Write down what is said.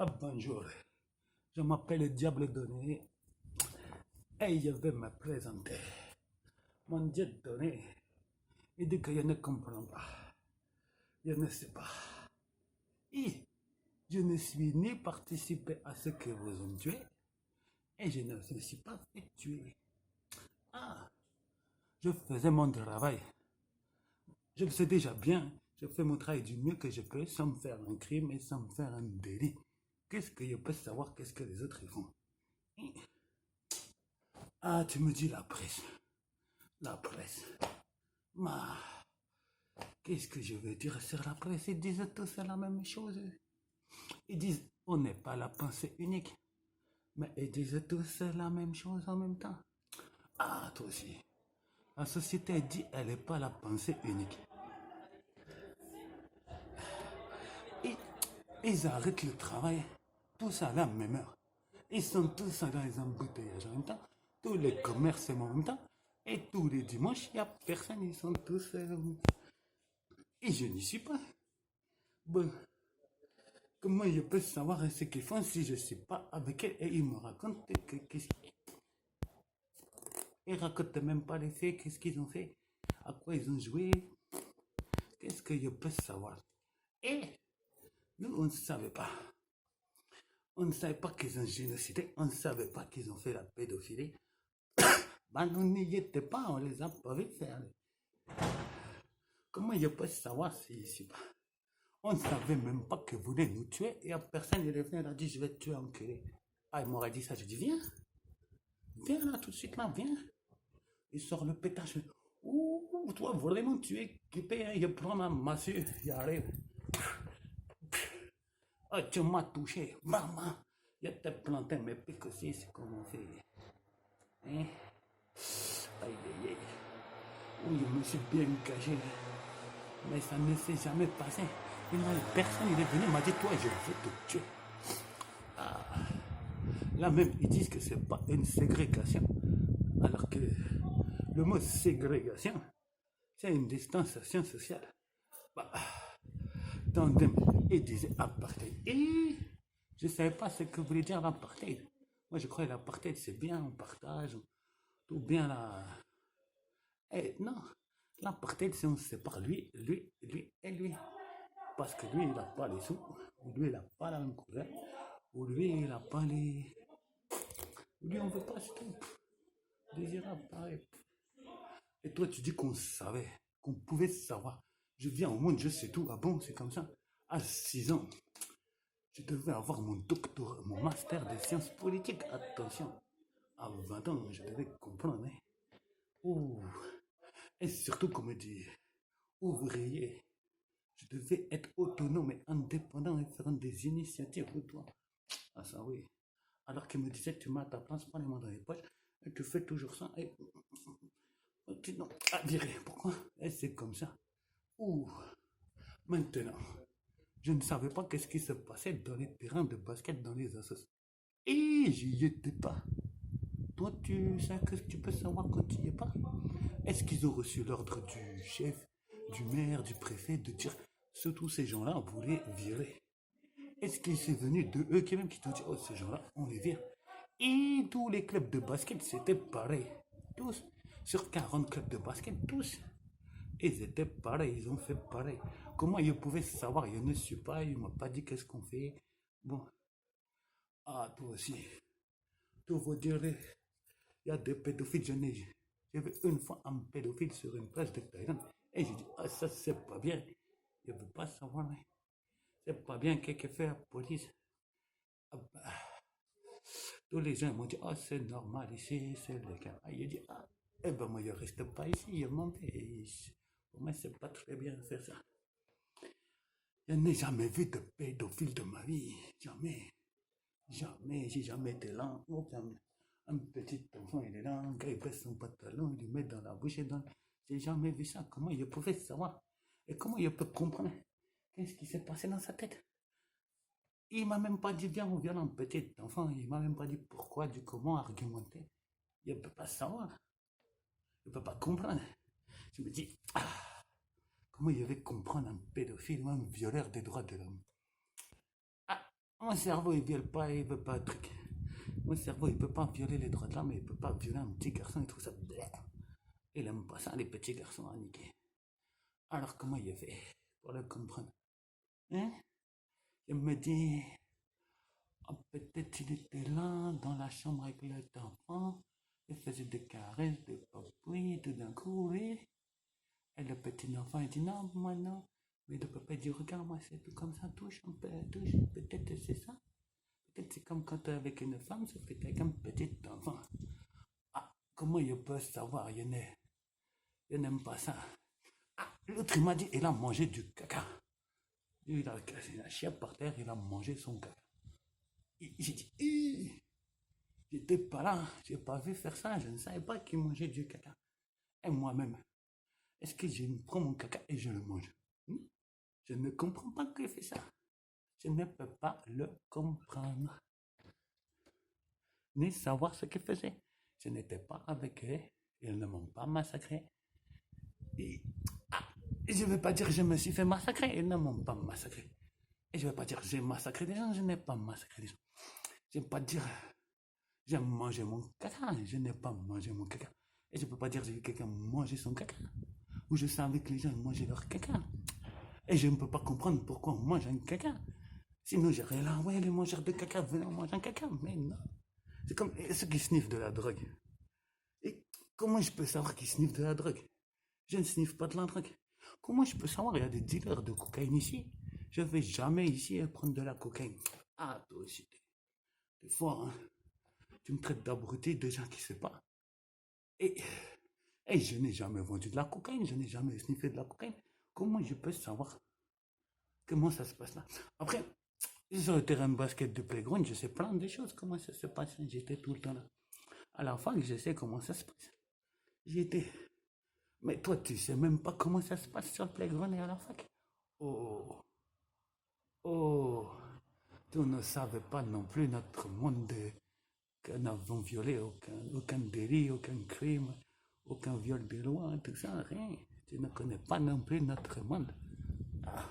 Ah bonjour, je m'appelle Diable Donné et je vais me présenter. Mon Dieu donné, il dit que je ne comprends pas, je ne sais pas. Et je ne suis ni participé à ce que vous ont tué et je ne me suis pas fait tuer. Ah, je faisais mon travail. Je le sais déjà bien, je fais mon travail du mieux que je peux sans me faire un crime et sans me faire un délit. Qu'est-ce que je peux savoir qu'est-ce que les autres font? Ah, tu me dis la presse. La presse. Ma, qu'est-ce que je veux dire sur la presse? Ils disent tous la même chose. Ils disent, on n'est pas la pensée unique. Mais ils disent tous la même chose en même temps. Ah, toi aussi. La société dit, elle n'est pas la pensée unique. Et, ils arrêtent le travail, tous à la même heure. Ils sont tous dans les embouteillages en même temps. Tous les commerces en même temps. Et tous les dimanches, il n'y a personne. Ils sont tous... et je n'y suis pas. Bon, comment je peux savoir ce qu'ils font si je ne suis pas avec eux et ils me racontent qu'est-ce qu'ils... Ils racontent même pas les faits, qu'est-ce qu'ils ont fait, à quoi ils ont joué, qu'est-ce que je peux savoir. Et nous, on ne savait pas. On ne savait pas qu'ils ont génocidé, on ne savait pas qu'ils ont fait la pédophilie. Ben, on n'y était pas, on les a pas vu faire. Comment je peux savoir si je suis pas? On ne savait même pas qu'ils voulaient nous tuer et à personne il est venu, il a dit je vais te tuer enculé. Ah, il m'aurait dit ça, je dis viens, viens là tout de suite là, viens. Il sort le pétage. Ouh, toi vraiment tu es équipé, hein, je prends ma massue, j'arrive. Oh, tu m'as touché, maman. Je t'ai planté mes pics aussi, c'est comme on fait. Hein? Aïe aïe aïe. Oui, je me suis bien caché, mais ça ne s'est jamais passé. Personne il est venu, il m'a dit toi je veux te tuer. Là même, ils disent que c'est pas une ségrégation. Alors que le mot ségrégation, c'est une distanciation sociale. Bah, tandem, ils disaient apartheid. Et je ne savais pas ce que voulait dire l'apartheid. Moi, je croyais que l'apartheid, c'est bien, on partage, tout bien là. Et non, l'apartheid, c'est on se sépare lui, lui, lui et lui. Parce que lui, il n'a pas les sous, ou lui, il n'a pas la même couleur, ou lui, il n'a pas les... Lui, on ne veut pas, c'est tout. Désirable, pareil. Et toi, tu dis qu'on savait, qu'on pouvait savoir. Je viens au monde, je sais tout. Ah bon, c'est comme ça. À 6 ans, je devais avoir mon doctorat, mon master des sciences politiques. Attention, à 20 ans, je devais comprendre. Hein. Ouh. Et surtout, comme me dit, ouvrier, je devais être autonome et indépendant et faire des initiatives pour toi. Ah ça oui. Alors qu'il me disait, tu mets à ta place, prends les mains dans les poches, et tu fais toujours ça. Et tu non, à virer. Pourquoi? Et c'est comme ça. Ouh. Maintenant, je ne savais pas qu'est-ce qui se passait dans les terrains de basket dans les associations. Et j'y étais pas. Toi, tu sais que tu peux savoir quand tu n'y es pas. Est-ce qu'ils ont reçu l'ordre du chef, du maire, du préfet de dire ce tous ces gens-là voulaient virer? Est-ce que c'est venu de eux qui même qui t'ont dit oh ces gens-là on les vire? Et tous les clubs de basket c'était pareil. Tous. Sur 40 clubs de basket, tous. Ils étaient pareils, ils ont fait pareil. Comment ils pouvaient savoir? Je ne suis pas, ils ne m'ont pas dit qu'est-ce qu'on fait. Bon, ah, toi aussi. Tout vous dire, il y a des pédophiles, j'ai vu une fois un pédophile sur une plage de Thaïlande. Et j'ai dit, ah, ça, c'est pas bien. Je ne veux pas savoir, mais c'est pas bien qu'est-ce que fait la police. Ah, bah, tous les gens m'ont dit, ah, c'est normal ici, c'est légal. Ah, j'ai dit, ah, eh ben, moi, je reste pas ici, je m'en vais. Pour moi, c'est pas très bien de faire ça. Je n'ai jamais vu de pédophile de ma vie. Jamais. Jamais. J'ai jamais été là. Un petit enfant, il est là, un gars, il baisse son pantalon, il le met dans la bouche et dans... J'ai jamais vu ça. Comment il pouvait savoir? Et comment il peut comprendre? Qu'est-ce qui s'est passé dans sa tête? Il m'a même pas dit, viens, on vient un petit enfant. Il m'a même pas dit pourquoi, du comment argumenter. Il ne peut pas savoir. Il ne peut pas comprendre. Je me dis, ah, comment il va comprendre un pédophile ou un violeur des droits de l'homme? Ah, Mon cerveau, il veut pas un truc. Mon cerveau, il peut pas violer les droits de l'homme, il peut pas violer un petit garçon, il trouve ça bleh. Il aime pas ça, les petits garçons à niquer. Alors comment il fait pour le comprendre? Hein? Il me dit, oh, peut-être il était là, dans la chambre avec l'enfant, il faisait des caresses, des papouilles, tout d'un coup, oui. Et le petit enfant, il dit, non, moi non. Mais le papa dit, regarde, moi c'est tout comme ça, touche un peu, touche, peut-être c'est ça. Peut-être c'est comme quand tu es avec une femme, sauf que tu es avec un petit enfant. Ah, comment il peut savoir? Il n'aime pas ça. Ah, l'autre, il m'a dit, il a mangé du caca. Il a cassé la chienne par terre, il a mangé son caca. J'ai dit, j'étais pas là, j'ai pas vu faire ça, je ne savais pas qu'il mangeait du caca. Et moi-même, est-ce que je prends mon caca et je le mange? Je ne comprends pas qu'il fait ça. Je ne peux pas le comprendre, ni savoir ce qu'il faisait. Je n'étais pas avec eux, ils ne m'ont pas massacré. Et, je ne vais pas dire que je me suis fait massacrer, ils ne m'ont pas massacré. Et je ne vais pas dire que j'ai massacré des gens, je n'ai pas massacré des gens. Je ne vais pas dire j'ai mangé mon caca, je n'ai pas mangé mon caca. Et je ne peux pas dire que j'ai vu quelqu'un manger son caca. Ou je savais que les gens mangeaient leur caca. Et je ne peux pas comprendre pourquoi on mange un caca. Sinon j'irais là, ouais, les mangeurs de caca, venez manger un caca. Mais non. C'est comme ceux qui sniffent de la drogue. Et comment je peux savoir qu'ils sniffent de la drogue? Je ne sniffe pas de la drogue. Comment je peux savoir? Il y a des dealers de cocaïne ici. Je ne vais jamais ici prendre de la cocaïne. Ah, toi aussi. Des fois, hein, tu me traites d'abruti de gens qui ne savent pas. Et, et je n'ai jamais vendu de la cocaïne, je n'ai jamais sniffé de la cocaïne. Comment je peux savoir comment ça se passe là? Après, sur le terrain de basket de playground, je sais plein de choses, comment ça se passe. J'étais tout le temps là. À la fac, je sais comment ça se passe. J'étais. Mais toi, tu sais même pas comment ça se passe sur le playground et à la fac. Oh, oh, tu ne savais pas non plus notre monde que nous n'avons violé aucun délit, aucun crime, aucun viol de loi, tout ça, rien. Tu ne connais pas non plus notre monde. Ah.